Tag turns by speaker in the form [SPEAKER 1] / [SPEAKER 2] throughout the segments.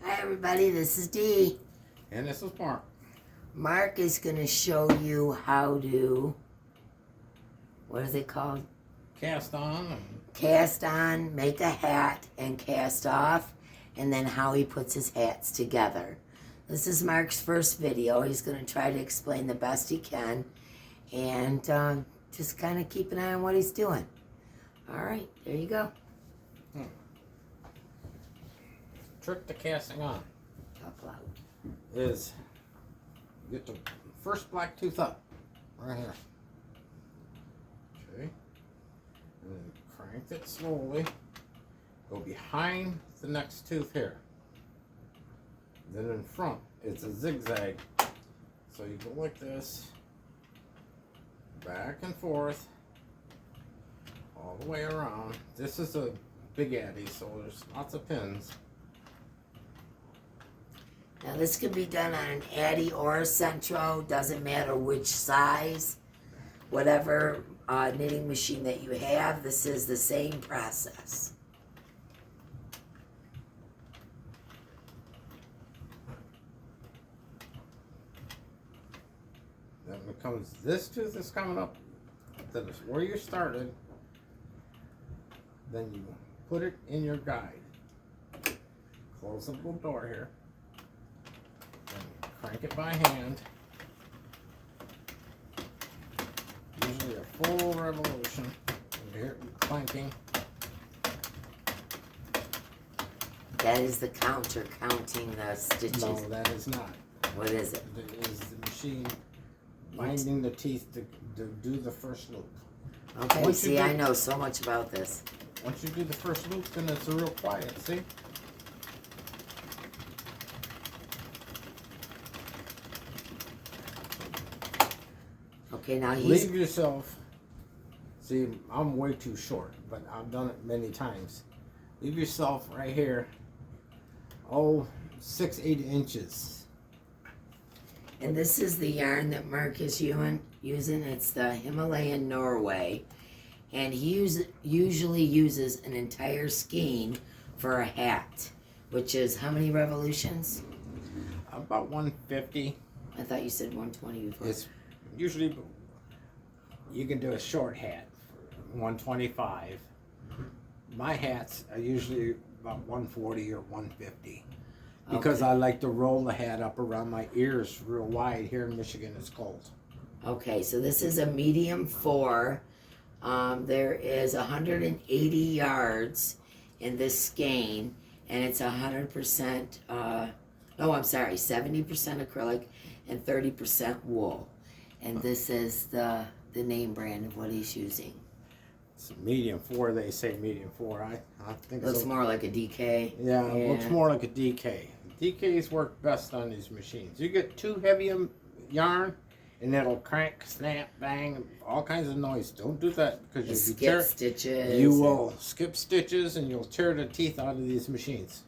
[SPEAKER 1] Hi everybody, this is Dee.
[SPEAKER 2] And this is Mark.
[SPEAKER 1] Mark is going to show you how to, what is it called?
[SPEAKER 2] Cast on.
[SPEAKER 1] Cast on, make a hat, and cast off, and then how he puts his hats together. This is Mark's first video. He's going to try to explain the best he can, and just kind of keep an eye on what he's doing. Alright, there you go.
[SPEAKER 2] Trick to casting on
[SPEAKER 1] Talk loud.
[SPEAKER 2] is get the first black tooth up right here. Okay. And then crank it slowly. Go behind the next tooth here. Then in front, it's a zigzag. So you go like this, back and forth, all the way around. This is a big Addi, so there's lots of pins.
[SPEAKER 1] Now this can be done on an Addi or a Sentro, doesn't matter which size, whatever knitting machine that you have, this is the same process.
[SPEAKER 2] Then it comes, this tooth is coming up, that is where you started, then you put it in your guide. Close the little door here. Crank it by hand. Usually a full revolution. You hear it clanking.
[SPEAKER 1] That is the counter counting the stitches.
[SPEAKER 2] No, that is not.
[SPEAKER 1] What is it?
[SPEAKER 2] It is the machine binding the teeth to do the first loop.
[SPEAKER 1] Okay, see, I know so much about this.
[SPEAKER 2] Once you do the first loop, then it's real quiet, see?
[SPEAKER 1] Okay, now
[SPEAKER 2] Leave yourself, see, I'm way too short, but I've done it many times. Leave yourself right here, 6-8 inches.
[SPEAKER 1] And this is the yarn that Mark is using. It's the Himalayan Norway. And he usually uses an entire skein for a hat, which is how many revolutions?
[SPEAKER 2] About 150.
[SPEAKER 1] I thought you said 120 before.
[SPEAKER 2] It's usually, you can do a short hat for 125. My hats are usually about 140 or 150. Because I like to roll the hat up around my ears real wide. Here in Michigan it's cold.
[SPEAKER 1] Okay, so this is a medium 4. There is 180 yards in this skein, and it's 100%, no, I'm sorry, 70% acrylic and 30% wool. And this is the name brand of what he's using.
[SPEAKER 2] It's medium 4, they say medium 4. I think
[SPEAKER 1] Looks more like a DK.
[SPEAKER 2] Yeah, it looks more like a DK. DKs work best on these machines. You get too heavy yarn, and it'll crank, snap, bang, all kinds of noise. Don't do that because you'll
[SPEAKER 1] skip stitches.
[SPEAKER 2] You will skip stitches, and you'll tear the teeth out of these machines.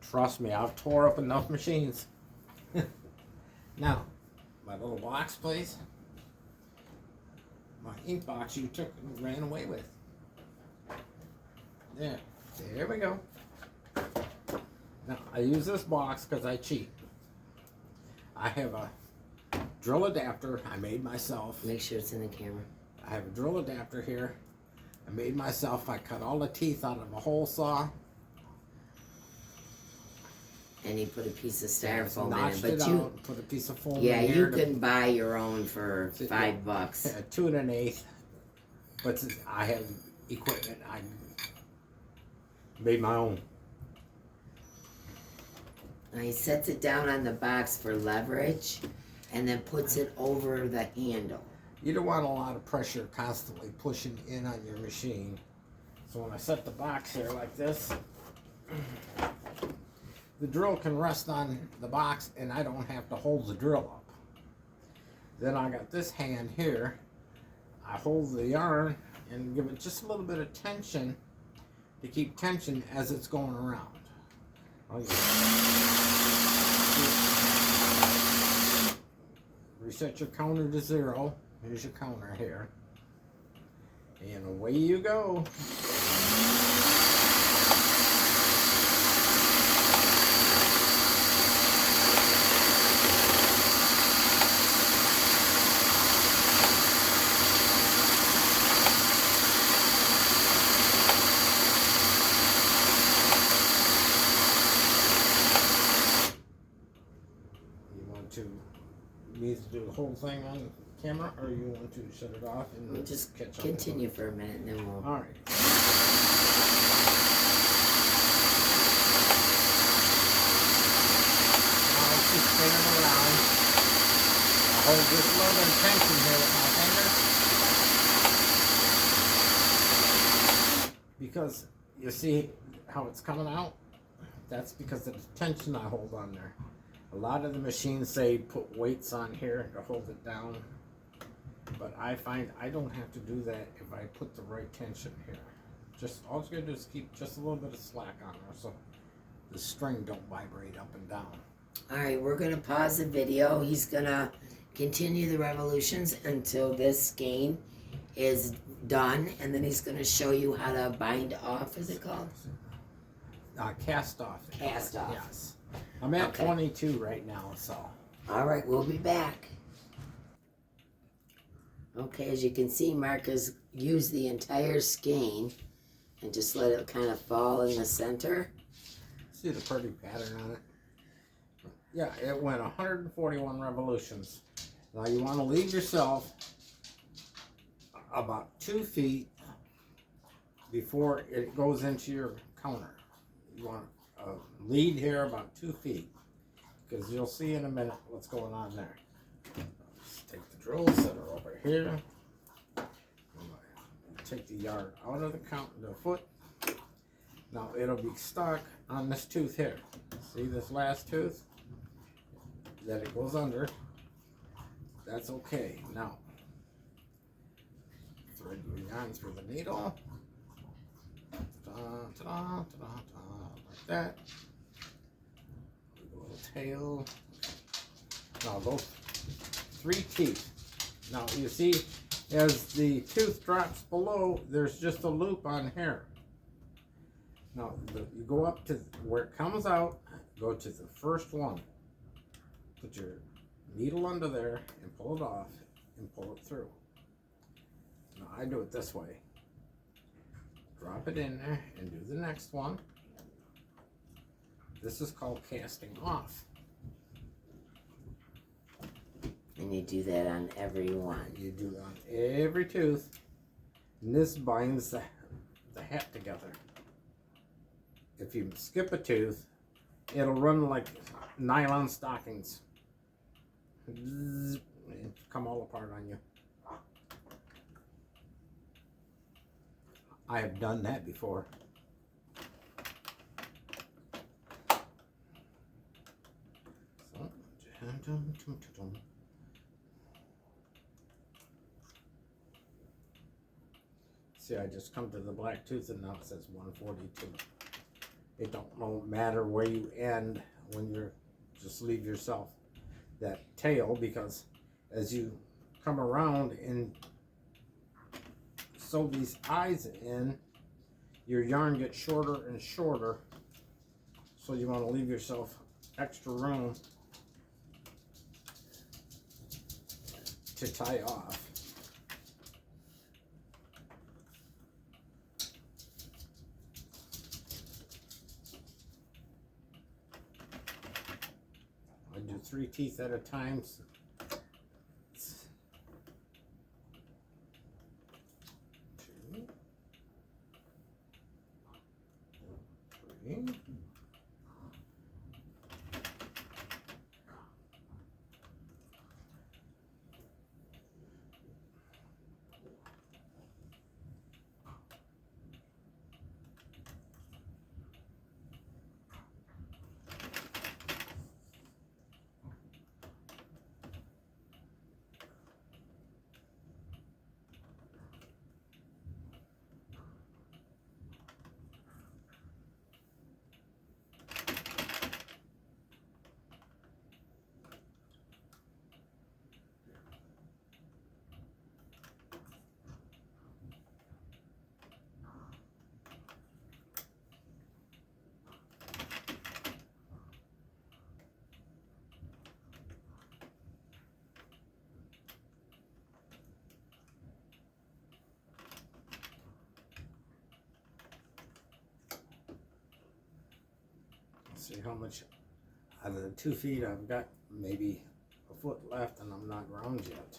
[SPEAKER 2] Trust me, I've tore up enough machines. Now, my little box, please. My ink box you took and ran away with. There we go. Now, I use this box because I cheat. I have a drill adapter I made myself.
[SPEAKER 1] Make sure it's in the camera.
[SPEAKER 2] I have a drill adapter here. I made myself. I cut all the teeth out of a hole saw.
[SPEAKER 1] And you put a piece of styrofoam in
[SPEAKER 2] Notched
[SPEAKER 1] it. But
[SPEAKER 2] you put a piece of foam
[SPEAKER 1] yeah,
[SPEAKER 2] in
[SPEAKER 1] you
[SPEAKER 2] here
[SPEAKER 1] can buy your own for $5.
[SPEAKER 2] 2 1/8. But since I have equipment, I made my own.
[SPEAKER 1] Now he sets it down on the box for leverage and then puts it over the handle.
[SPEAKER 2] You don't want a lot of pressure constantly pushing in on your machine. So when I set the box here like this, the drill can rest on the box and I don't have to hold the drill up. Then I got this hand here. I hold the yarn and give it just a little bit of tension to keep tension as it's going around. Reset your counter to 0. Here's your counter here. And away you go. to me to do the whole thing on camera, or you want to shut it off and
[SPEAKER 1] We'll just
[SPEAKER 2] catch up?
[SPEAKER 1] continue for a minute and then we'll...
[SPEAKER 2] All right. Now let's just spin them around. I hold just a little bit of tension here with my fingers. Because you see how it's coming out? That's because of the tension I hold on there. A lot of the machines say put weights on here to hold it down. But I find I don't have to do that if I put the right tension here. Just all you gotta do is keep just a little bit of slack on there so the string don't vibrate up and down.
[SPEAKER 1] Alright, we're gonna pause the video. He's gonna continue the revolutions until this skein is done, and then he's gonna show you how to bind off, is it called?
[SPEAKER 2] Cast off.
[SPEAKER 1] Cast off.
[SPEAKER 2] Yes. I'm at 22 right now, so.
[SPEAKER 1] Alright, we'll be back. Okay, as you can see, Mark has used the entire skein and just let it kind of fall in the center.
[SPEAKER 2] See the pretty pattern on it? Yeah, it went 141 revolutions. Now you want to leave yourself about 2 feet before it goes into your counter. You want to lead here about 2 feet, because you'll see in a minute what's going on there. Let's take the drills that are over here. Take the yard out of the foot. Now it'll be stuck on this tooth here. See this last tooth? That it goes under. That's okay. Now thread your yarn through the needle. Like that. A little tail. Now those 3 teeth. Now you see, as the tooth drops below, there's just a loop on here. Now you go up to where it comes out, go to the first one. Put your needle under there and pull it off and pull it through. Now I do it this way. Drop it in there and do the next one. This is called casting off.
[SPEAKER 1] And you do that on every one.
[SPEAKER 2] You do it on every tooth. And this binds the hat together. If you skip a tooth, it'll run like nylon stockings. And come all apart on you. I have done that before. So, see, I just come to the black tooth and now it says 142. It don't matter where you end when you're, just leave yourself that tail, because as you come around and sew these eyes in, your yarn gets shorter and shorter, so you want to leave yourself extra room to tie off. I do 3 teeth at a time. See how much out of the 2 feet I've got, maybe a foot left and I'm not ground yet.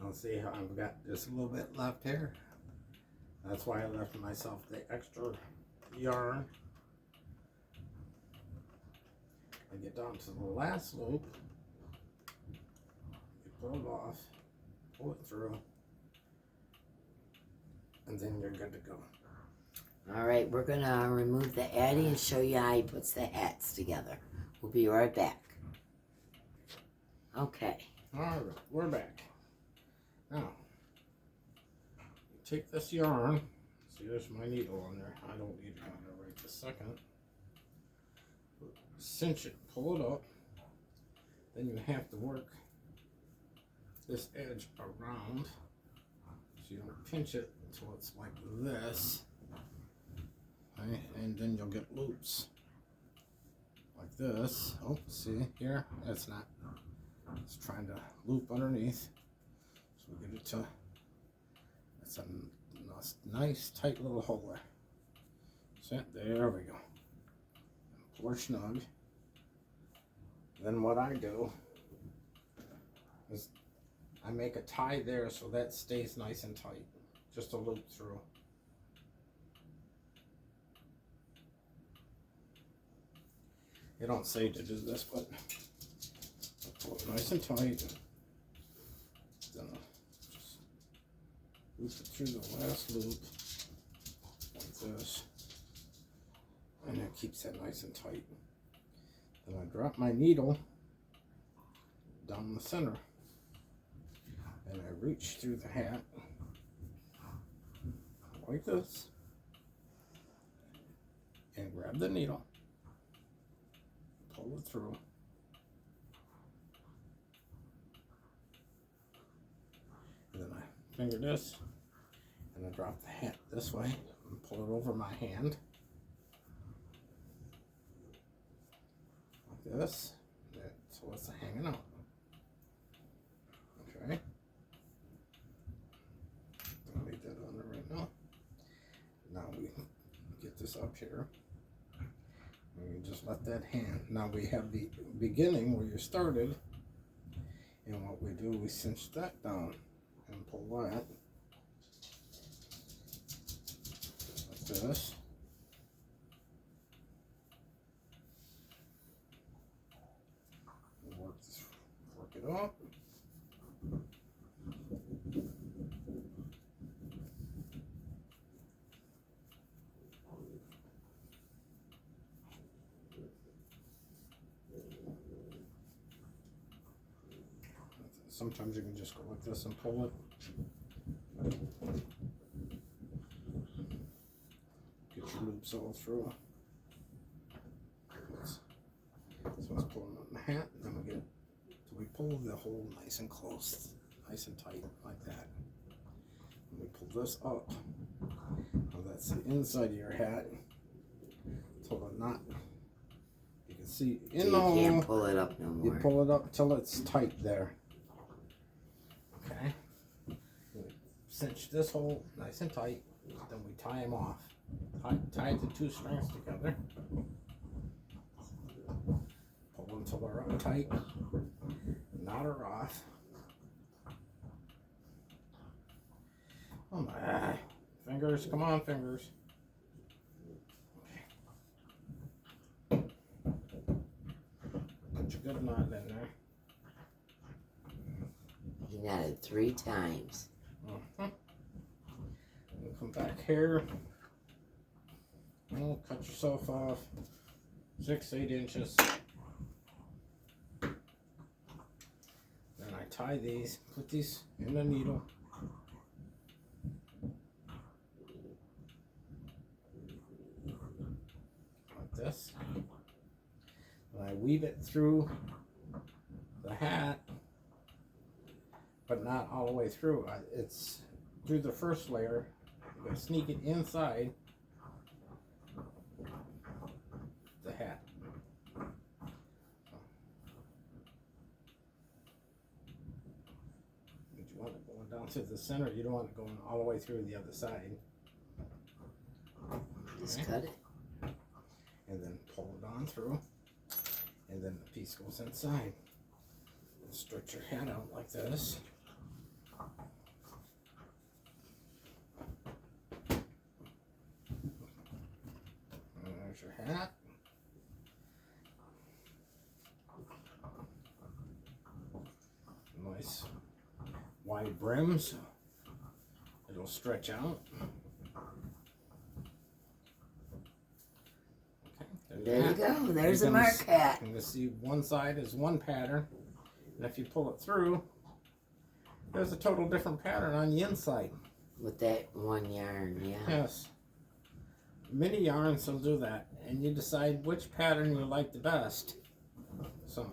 [SPEAKER 2] I'll see how I've got just a little bit left here. That's why I left myself the extra yarn. I get down to the last loop, you pull it off, pull it through, and then you're good to go.
[SPEAKER 1] All right, we're gonna remove the Addi and show you how he puts the hats together. We'll be right back. Okay.
[SPEAKER 2] All right, we're back. Now, you take this yarn. See, there's my needle on there. I don't need it on there right this second. Cinch it, pull it up. Then you have to work this edge around, so you don't pinch it until it's like this. Okay, and then you'll get loops like this. Oh, see here? That's not. It's trying to loop underneath. So we get it to. It's a nice tight little hole there. So there we go. Pull her snug. Then what I do is I make a tie there so that stays nice and tight. Just a loop through. You don't say to do this, but pull it nice and tight. Then just loop it through the last loop like this. And that keeps that nice and tight. Then I drop my needle down the center. And I reach through the hat like this. And grab the needle. Pull it through. And then I finger this. And I drop the hat this way. And pull it over my hand. Like this. So it's hanging out. Okay. Don't leave that on there right now. Now we get this up here. And we just let that hang. Now we have the beginning where you started. And what we do, we cinch that down and pull that. Like this. Work it up. Sometimes you can just go like this and pull it. Get your loops all through. So let's pull it on the hat, and then we get, so we pull the hole nice and close, nice and tight, like that. And we pull this up. Now that's the inside of your hat. Till the knot, you can see in
[SPEAKER 1] So
[SPEAKER 2] the hole.
[SPEAKER 1] You can't pull it up no more.
[SPEAKER 2] You pull it up till it's tight there. Okay. cinch this hole nice and tight. Then we tie them off. Tie the two strands together. Pull them till they're up tight. Knot her off. Oh my. Fingers, come on, fingers. Okay. Put your good knot in there.
[SPEAKER 1] He knotted 3 times.
[SPEAKER 2] We'll come back here. And cut yourself off 6-8 inches. Then I tie these, put these in the needle. Like this. And I weave it through the hat, but not all the way through. It's through the first layer. I'm going to sneak it inside the hat. But you want it going down to the center. You don't want it going all the way through the other side.
[SPEAKER 1] Just cut it.
[SPEAKER 2] And then pull it on through. And then the piece goes inside. Stretch your hat out like this. And there's your hat. Nice wide brims. It'll stretch out. Okay,
[SPEAKER 1] There you go. There's a mark hat.
[SPEAKER 2] You can see one side is one pattern. And if you pull it through, there's a total different pattern on the inside.
[SPEAKER 1] With that one yarn, yeah.
[SPEAKER 2] Yes. Many yarns will do that. And you decide which pattern you like the best. So,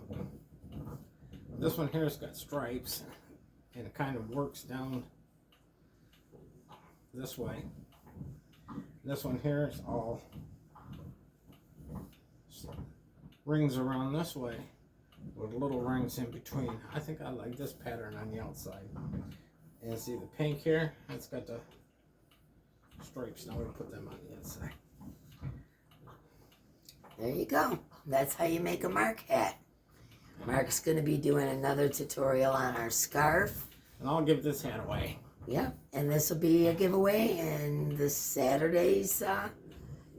[SPEAKER 2] this one here has got stripes. And it kind of works down this way. This one here is all rings around this way with little rings in between. I think I like this pattern on the outside. And see the pink here? It's got the stripes. Now we put them on the inside.
[SPEAKER 1] There you go. That's how you make a mark hat. Mark's going to be doing another tutorial on our scarf.
[SPEAKER 2] And I'll give this hat away.
[SPEAKER 1] Yep, and this will be a giveaway in this Saturday's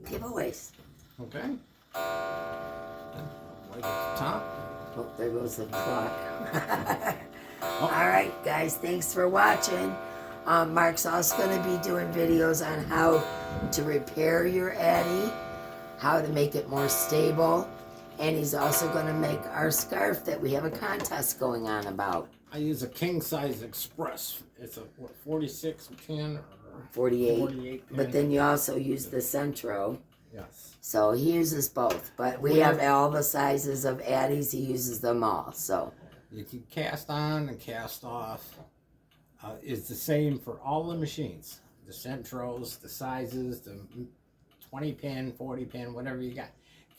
[SPEAKER 1] giveaways.
[SPEAKER 2] Okay. Right at the top.
[SPEAKER 1] Oh, there goes the clock. All right, guys, thanks for watching. Mark's also going to be doing videos on how to repair your Addi, how to make it more stable, and he's also going to make our scarf that we have a contest going on about.
[SPEAKER 2] I use a king size express. It's a what, 46 pin or
[SPEAKER 1] 48
[SPEAKER 2] pin.
[SPEAKER 1] But then you also use the Sentro.
[SPEAKER 2] Yes.
[SPEAKER 1] So he uses both, but we have all the sizes of Addis. He uses them all. So
[SPEAKER 2] you can cast on and cast off. It's the same for all the machines. The Sentros, the sizes, the 20 pin, 40 pin, whatever you got.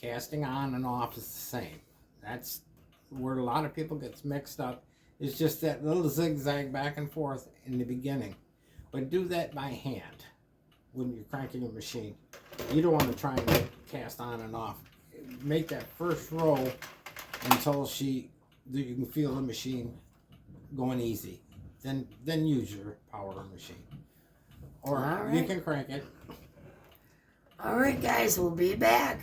[SPEAKER 2] Casting on and off is the same. That's where a lot of people get mixed up. It's just that little zigzag back and forth in the beginning. But do that by hand when you're cranking a machine. You don't want to try and cast on and off. Make that first row until you can feel the machine going easy. Then use your power machine. Or you can crank it.
[SPEAKER 1] all right, guys, we'll be back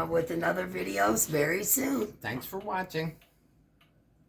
[SPEAKER 1] with another videos very soon.
[SPEAKER 2] Thanks for watching.